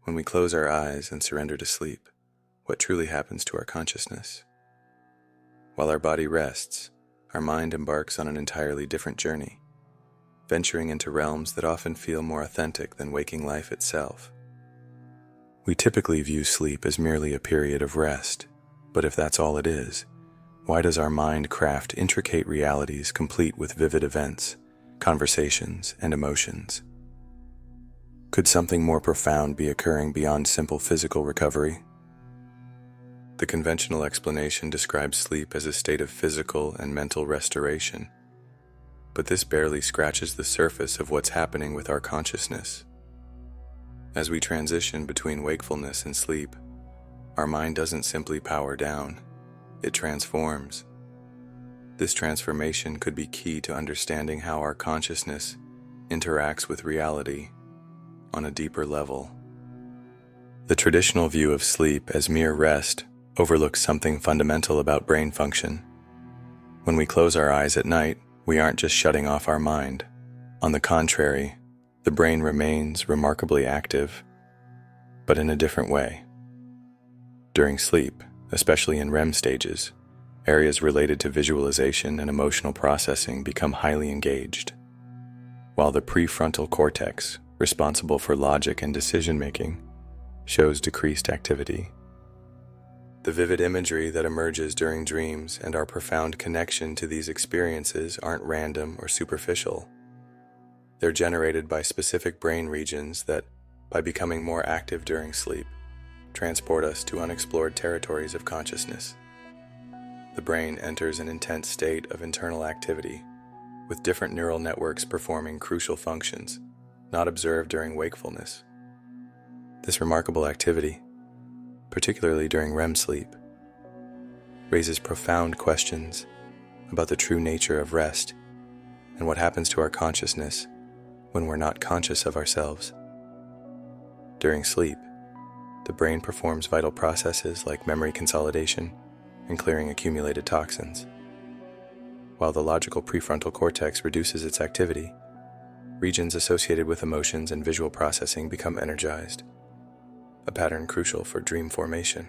When we close our eyes and surrender to sleep, what truly happens to our consciousness? While our body rests, our mind embarks on an entirely different journey, venturing into realms that often feel more authentic than waking life itself. We typically view sleep as merely a period of rest, but if that's all it is, why does our mind craft intricate realities complete with vivid events, conversations, and emotions? Could something more profound be occurring beyond simple physical recovery? The conventional explanation describes sleep as a state of physical and mental restoration, but this barely scratches the surface of what's happening with our consciousness. As we transition between wakefulness and sleep, our mind doesn't simply power down, it transforms. This transformation could be key to understanding how our consciousness interacts with reality on a deeper level. The traditional view of sleep as mere rest overlooks something fundamental about brain function. When we close our eyes at night, we aren't just shutting off our mind. On the contrary, the brain remains remarkably active, but in a different way. During sleep, especially in REM stages, areas related to visualization and emotional processing become highly engaged, while the prefrontal cortex, responsible for logic and decision-making, shows decreased activity. The vivid imagery that emerges during dreams and our profound connection to these experiences aren't random or superficial. They're generated by specific brain regions that, by becoming more active during sleep, transport us to unexplored territories of consciousness. The brain enters an intense state of internal activity, with different neural networks performing crucial functions, not observed during wakefulness. This remarkable activity, particularly during REM sleep, raises profound questions about the true nature of rest and what happens to our consciousness when we're not conscious of ourselves. During sleep, the brain performs vital processes like memory consolidation and clearing accumulated toxins. While the logical prefrontal cortex reduces its activity, regions associated with emotions and visual processing become energized, a pattern crucial for dream formation,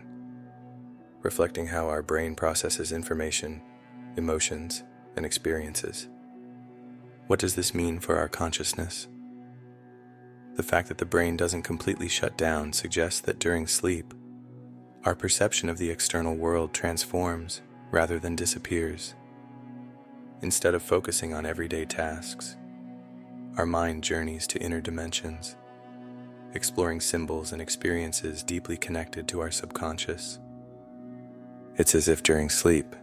reflecting how our brain processes information, emotions, and experiences. What does this mean for our consciousness? The fact that the brain doesn't completely shut down suggests that during sleep, our perception of the external world transforms rather than disappears. Instead of focusing on everyday tasks, our mind journeys to inner dimensions, exploring symbols and experiences deeply connected to our subconscious. It's as if during sleep,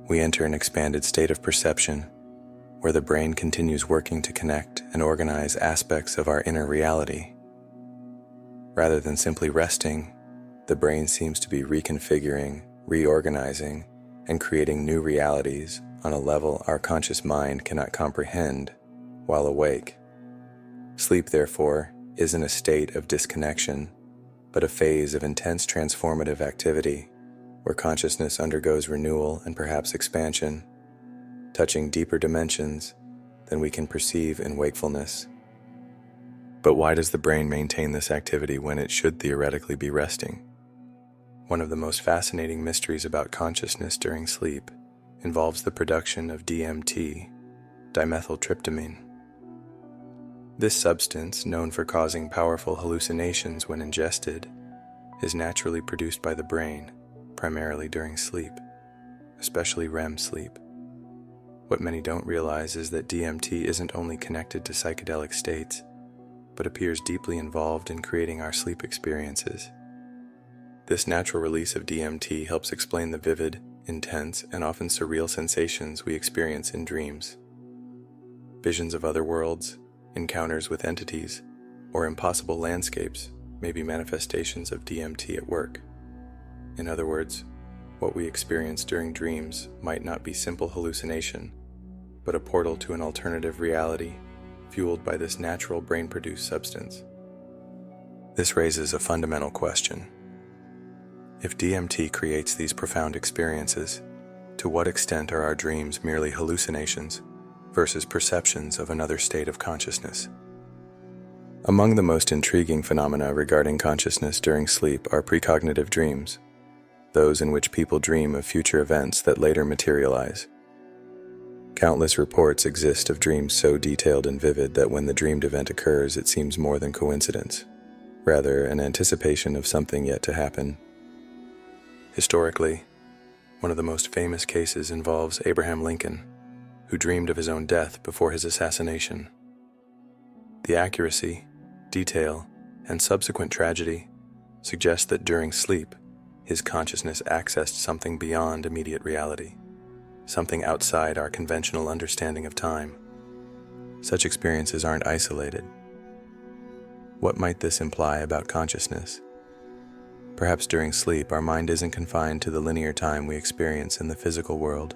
we enter an expanded state of perception where the brain continues working to connect and organize aspects of our inner reality. Rather than simply resting, the brain seems to be reconfiguring, reorganizing, and creating new realities on a level our conscious mind cannot comprehend while awake. Sleep, therefore, isn't a state of disconnection, but a phase of intense transformative activity where consciousness undergoes renewal and perhaps expansion, touching deeper dimensions than we can perceive in wakefulness. But why does the brain maintain this activity when it should theoretically be resting? One of the most fascinating mysteries about consciousness during sleep involves the production of DMT, dimethyltryptamine. This substance, known for causing powerful hallucinations when ingested, is naturally produced by the brain, primarily during sleep, especially REM sleep. What many don't realize is that DMT isn't only connected to psychedelic states, but appears deeply involved in creating our sleep experiences. This natural release of DMT helps explain the vivid, intense, and often surreal sensations we experience in dreams. Visions of other worlds, encounters with entities, or impossible landscapes may be manifestations of DMT at work. In other words, what we experience during dreams might not be simple hallucination, but a portal to an alternative reality fueled by this natural brain-produced substance. This raises a fundamental question. If DMT creates these profound experiences, to what extent are our dreams merely hallucinations versus perceptions of another state of consciousness? Among the most intriguing phenomena regarding consciousness during sleep are precognitive dreams, those in which people dream of future events that later materialize. Countless reports exist of dreams so detailed and vivid that when the dreamed event occurs, it seems more than coincidence, rather an anticipation of something yet to happen. Historically, one of the most famous cases involves Abraham Lincoln, who dreamed of his own death before his assassination. The accuracy, detail, and subsequent tragedy suggest that during sleep, his consciousness accessed something beyond immediate reality, something outside our conventional understanding of time. Such experiences aren't isolated. What might this imply about consciousness? Perhaps during sleep, our mind isn't confined to the linear time we experience in the physical world.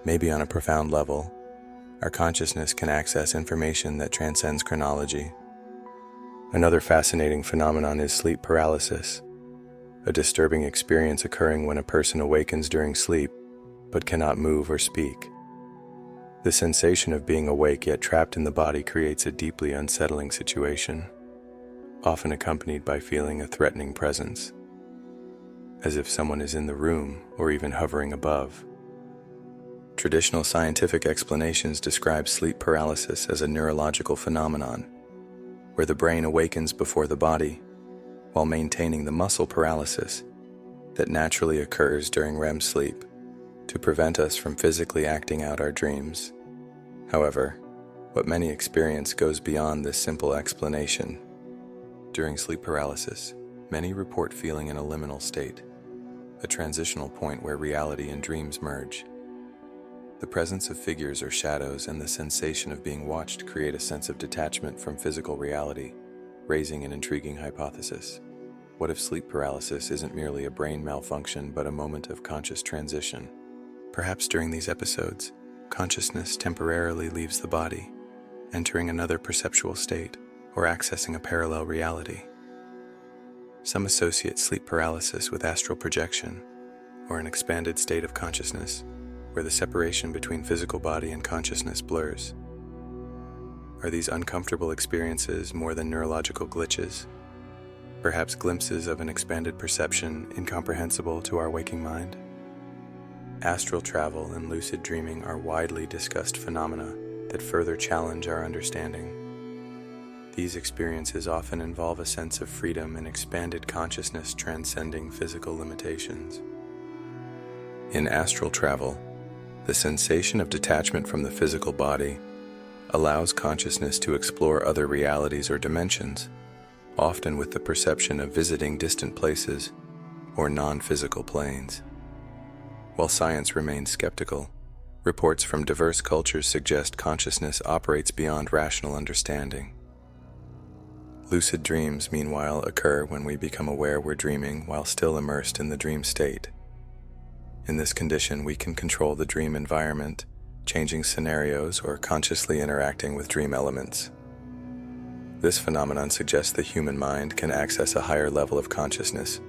Maybe on a profound level, our consciousness can access information that transcends chronology. Another fascinating phenomenon is sleep paralysis, a disturbing experience occurring when a person awakens during sleep but cannot move or speak. The sensation of being awake yet trapped in the body creates a deeply unsettling situation, often accompanied by feeling a threatening presence, as if someone is in the room or even hovering above. Traditional scientific explanations describe sleep paralysis as a neurological phenomenon, where the brain awakens before the body, while maintaining the muscle paralysis that naturally occurs during REM sleep to prevent us from physically acting out our dreams. However, what many experience goes beyond this simple explanation. During sleep paralysis, many report feeling in a liminal state, a transitional point where reality and dreams merge. The presence of figures or shadows and the sensation of being watched create a sense of detachment from physical reality, raising an intriguing hypothesis. What if sleep paralysis isn't merely a brain malfunction but a moment of conscious transition? Perhaps during these episodes, consciousness temporarily leaves the body, entering another perceptual state or accessing a parallel reality. Some associate sleep paralysis with astral projection, or an expanded state of consciousness, where the separation between physical body and consciousness blurs. Are these uncomfortable experiences more than neurological glitches? Perhaps glimpses of an expanded perception incomprehensible to our waking mind? Astral travel and lucid dreaming are widely discussed phenomena that further challenge our understanding. These experiences often involve a sense of freedom and expanded consciousness transcending physical limitations. In astral travel, the sensation of detachment from the physical body allows consciousness to explore other realities or dimensions, often with the perception of visiting distant places or non-physical planes. While science remains skeptical, reports from diverse cultures suggest consciousness operates beyond rational understanding. Lucid dreams, meanwhile, occur when we become aware we're dreaming while still immersed in the dream state. In this condition, we can control the dream environment, changing scenarios or consciously interacting with dream elements. This phenomenon suggests the human mind can access a higher level of consciousness,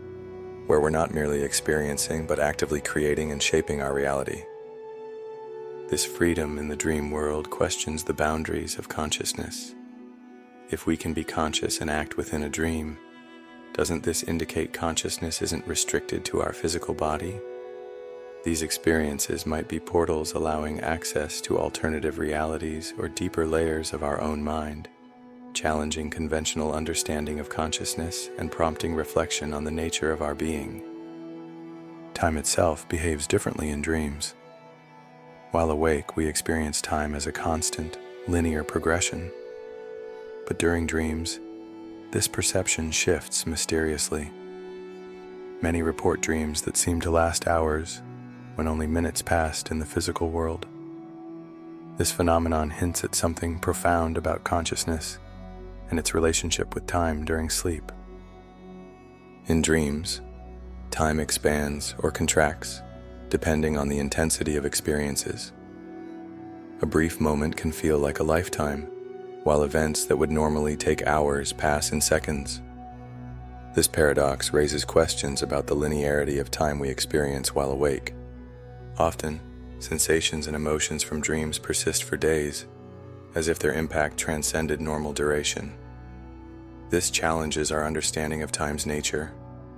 where we're not merely experiencing but actively creating and shaping our reality. This freedom in the dream world questions the boundaries of consciousness. If we can be conscious and act within a dream, doesn't this indicate consciousness isn't restricted to our physical body? These experiences might be portals allowing access to alternative realities or deeper layers of our own mind, challenging conventional understanding of consciousness and prompting reflection on the nature of our being. Time itself behaves differently in dreams. While awake, we experience time as a constant, linear progression. But during dreams, this perception shifts mysteriously. Many report dreams that seem to last hours, when only minutes passed in the physical world. This phenomenon hints at something profound about consciousness and its relationship with time during sleep. In dreams, time expands or contracts, depending on the intensity of experiences. A brief moment can feel like a lifetime, while events that would normally take hours pass in seconds. This paradox raises questions about the linearity of time we experience while awake. Often, sensations and emotions from dreams persist for days, as if their impact transcended normal duration. This challenges our understanding of time's nature.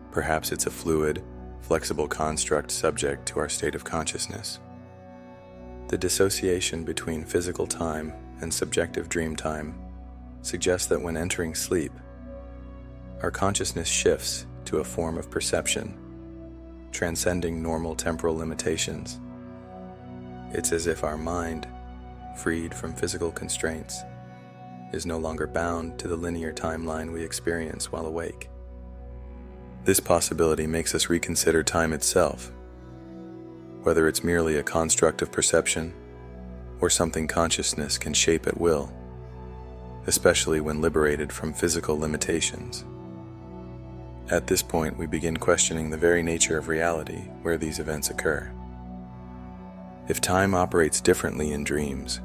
Perhaps it's a fluid, flexible construct subject to our state of consciousness. The dissociation between physical time and subjective dream time suggests that when entering sleep, our consciousness shifts to a form of perception, transcending normal temporal limitations. It's as if our mind, freed from physical constraints, is no longer bound to the linear timeline we experience while awake. This possibility makes us reconsider time itself, whether it's merely a construct of perception or something consciousness can shape at will, especially when liberated from physical limitations. At this point, we begin questioning the very nature of reality where these events occur. If time operates differently in dreams,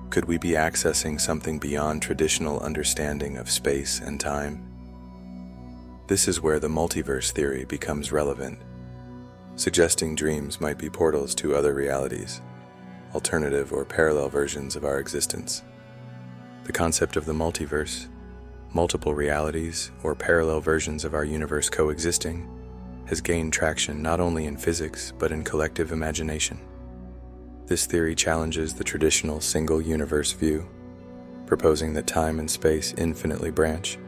could we be accessing something beyond traditional understanding of space and time? This is where the multiverse theory becomes relevant, suggesting dreams might be portals to other realities, alternative or parallel versions of our existence. The concept of the multiverse, multiple realities or parallel versions of our universe coexisting, has gained traction not only in physics but in collective imagination. This theory challenges the traditional single universe view, proposing that time and space infinitely branch,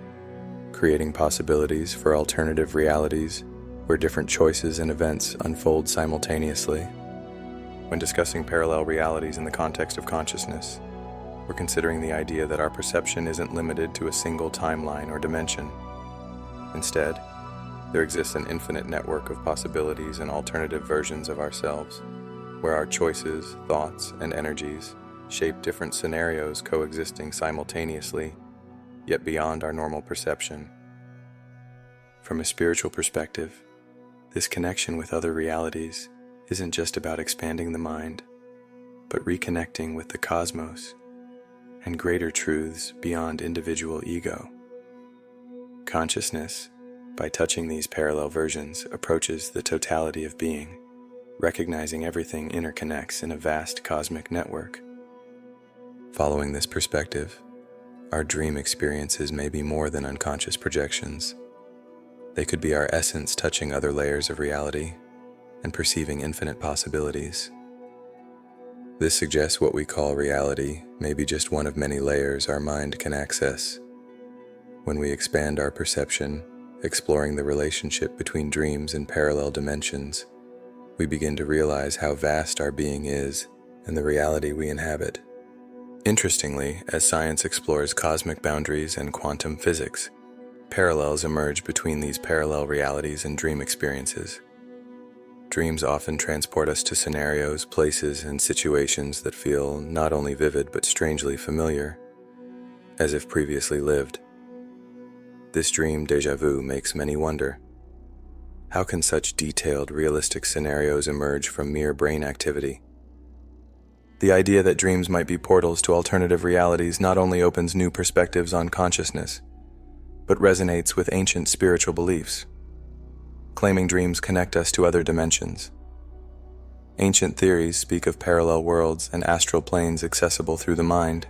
creating possibilities for alternative realities where different choices and events unfold simultaneously. When discussing parallel realities in the context of consciousness, we're considering the idea that our perception isn't limited to a single timeline or dimension. Instead, there exists an infinite network of possibilities and alternative versions of ourselves, where our choices, thoughts, and energies shape different scenarios coexisting simultaneously, yet beyond our normal perception. From a spiritual perspective, this connection with other realities isn't just about expanding the mind, but reconnecting with the cosmos and greater truths beyond individual ego. Consciousness, by touching these parallel versions, approaches the totality of being, recognizing everything interconnects in a vast cosmic network. Following this perspective, our dream experiences may be more than unconscious projections. They could be our essence touching other layers of reality and perceiving infinite possibilities. This suggests what we call reality may be just one of many layers our mind can access. When we expand our perception, exploring the relationship between dreams and parallel dimensions, we begin to realize how vast our being is and the reality we inhabit. Interestingly, as science explores cosmic boundaries and quantum physics, parallels emerge between these parallel realities and dream experiences. Dreams often transport us to scenarios, places, and situations that feel not only vivid but strangely familiar, as if previously lived. This dream déjà vu makes many wonder, how can such detailed, realistic scenarios emerge from mere brain activity? The idea that dreams might be portals to alternative realities not only opens new perspectives on consciousness, but resonates with ancient spiritual beliefs, claiming dreams connect us to other dimensions. Ancient theories speak of parallel worlds and astral planes accessible through the mind,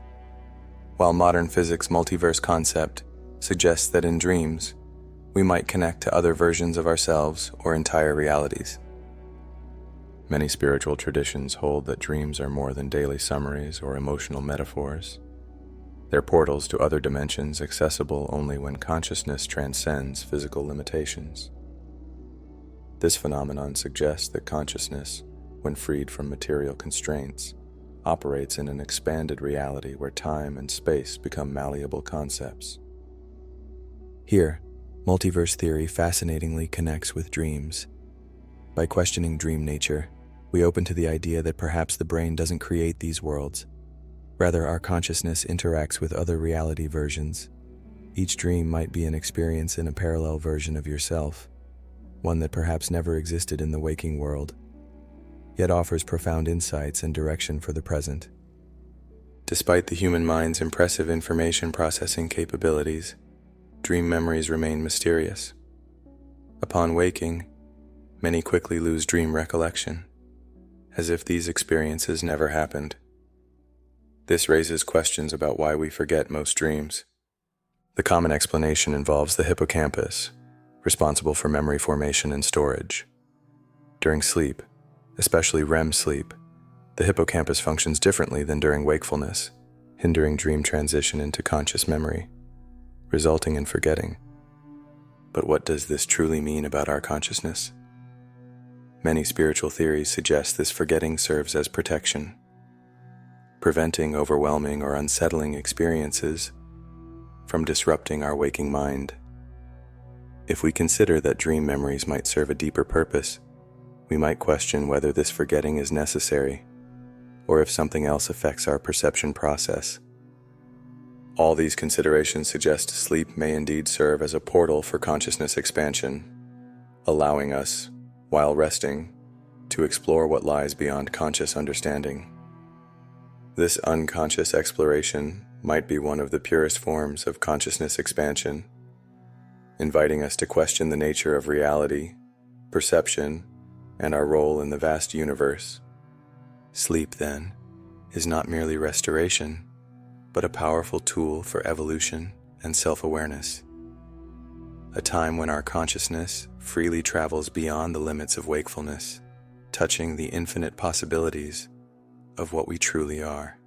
while modern physics' multiverse concept suggests that in dreams, we might connect to other versions of ourselves or entire realities. Many spiritual traditions hold that dreams are more than daily summaries or emotional metaphors. They're portals to other dimensions accessible only when consciousness transcends physical limitations. This phenomenon suggests that consciousness, when freed from material constraints, operates in an expanded reality where time and space become malleable concepts. Here, multiverse theory fascinatingly connects with dreams. By questioning dream nature, we open to the idea that perhaps the brain doesn't create these worlds. Rather, our consciousness interacts with other reality versions. Each dream might be an experience in a parallel version of yourself, one that perhaps never existed in the waking world, yet offers profound insights and direction for the present. Despite the human mind's impressive information processing capabilities, dream memories remain mysterious. Upon waking, many quickly lose dream recollection, as if these experiences never happened. This raises questions about why we forget most dreams. The common explanation involves the hippocampus, responsible for memory formation and storage. During sleep, especially REM sleep, the hippocampus functions differently than during wakefulness, hindering dream transition into conscious memory, resulting in forgetting. But what does this truly mean about our consciousness? Many spiritual theories suggest this forgetting serves as protection, preventing overwhelming or unsettling experiences from disrupting our waking mind. If we consider that dream memories might serve a deeper purpose, we might question whether this forgetting is necessary, or if something else affects our perception process. All these considerations suggest sleep may indeed serve as a portal for consciousness expansion, allowing us, while resting, to explore what lies beyond conscious understanding. This unconscious exploration might be one of the purest forms of consciousness expansion, inviting us to question the nature of reality, perception, and our role in the vast universe. Sleep, then, is not merely restoration, but a powerful tool for evolution and self-awareness. A time when our consciousness freely travels beyond the limits of wakefulness, touching the infinite possibilities of what we truly are.